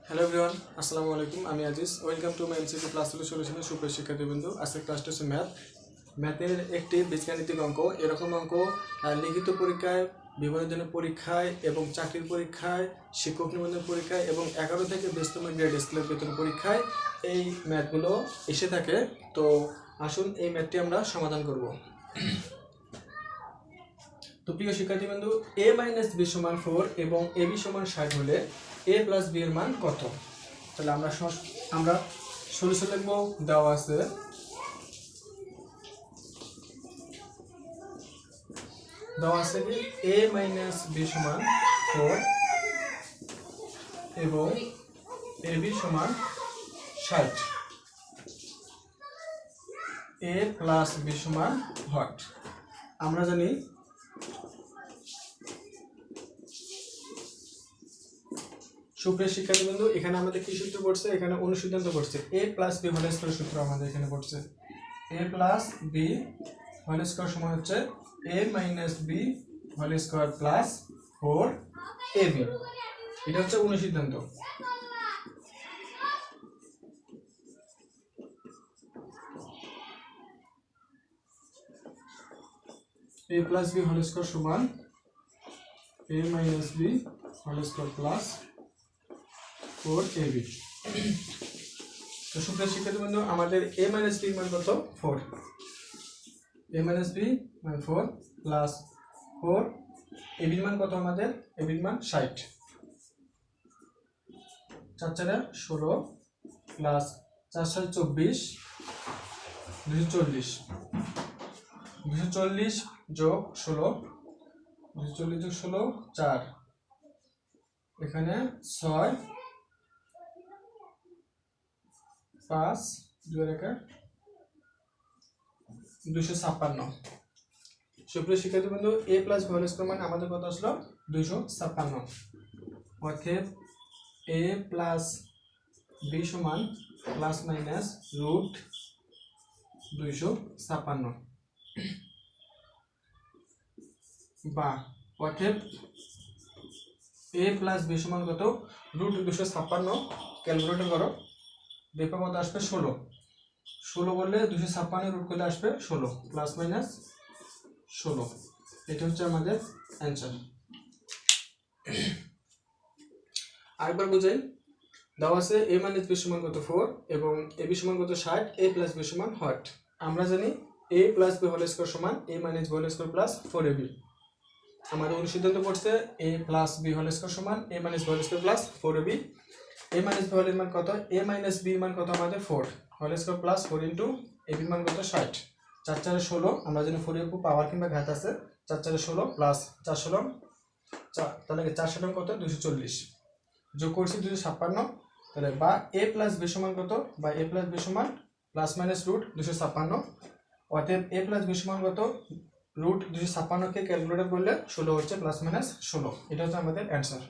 Hello everyone, আসসালামু আলাইকুম। আমি Aziz. Welcome to my MCQ class সলিউশনের সুপ্রিয় শিক্ষার্থীবৃন্দ। আজকের ক্লাসটা হচ্ছে ম্যাথের একটি বীজগাণিতিক অঙ্ক। এরকম অঙ্ক লিখিত পরীক্ষায়, বিভাগজনের পরীক্ষায় এবং চাকরির পরীক্ষায়, শিক্ষক নিবন্ধন পরীক্ষায় এবং 11 থেকে 20তম গ্রেড স্কুলের বেতন পরীক্ষায় এই ম্যাথগুলো এসে থাকে। তো আসুন এই ম্যাথটি আমরা সমাধান করব। তো প্রিয় শিক্ষার্থীবৃন্দু, a - b = 4 এবং ab = 60 হলে a + b এর মান কত? তাহলে আমরা সলিউশন লিখব। দেওয়া আছে কি a - b = 4 এবং ab = 60। a + b = hot. আমরা জানি সুপ্রিয় শিক্ষার্থীবৃন্দু, এখানে আমাদের কি সূত্র পড়ছে? এখানে অনুসিদ্ধান্ত পড়ছে a + b হোল স্কয়ার সূত্র আমাদের এখানে পড়ছে। a + b হোল স্কয়ার সমান হচ্ছে a - b whole square plus 4ab। এটা হচ্ছে অনুসিদ্ধান্ত। a + b হোল স্কয়ার সমান a - b whole square plus 4ab। তো সুপ্রিয় শিক্ষার্থীবৃন্দ, আমাদের a - b মান কত? 4। a - b মান 4 প্লাস 4। ab মান কত আমাদের? ab মান 60। 4 × 16 প্লাস 4 × 24 240। 240 যোগ 16 240 যোগ 16 4। এখানে 6 5 2 রেখা 256। সুপ্রিয় শিক্ষার্থীবৃন্দ, a + b হোল স্কয়ার মানে আমাদের কত আসলো? 256। অতএব a + b সমান ±√256 বা অতএব a + b সমান কত? √256। ক্যালকুলেটর করো, দেখো কত আসবে? 16। 16 বললে 256 রুট করলে আসবে 16 ±16। এটা হচ্ছে আমাদের অ্যান্সার। আরেকবার বুঝাই। দেওয়া আছে a - b সমান কত? 4 এবং ab সমান কত? 60। a + b সমান হট। আমরা জানি a + b হোল স্কয়ার সমান a - b whole square plus 4ab। আমাদের অনুসিদ্ধান্ত পড়ছে a + b হোল স্কয়ার সমান a - b whole square plus 4ab। a - b হোলের মান কত? a - b মান কত আমাদের? 4 হোল স্কয়ার প্লাস 4 * ab মান কত? 60। 4 × 16, আমরা জানি 4 এর উপর পাওয়ার কিংবা ঘাত আছে। 4 × 16 প্লাস 4 16 4, তাহলে 4 7 কত? 240। যোগ করছি 256। তাহলে বা a + b সমান কত? বা a + b সমান ±√256। অতএব a + b সমান কত? √256 কে ক্যালকুলেটর করলে 16 হচ্ছে ±16। এটা হচ্ছে আমাদের অ্যান্সার।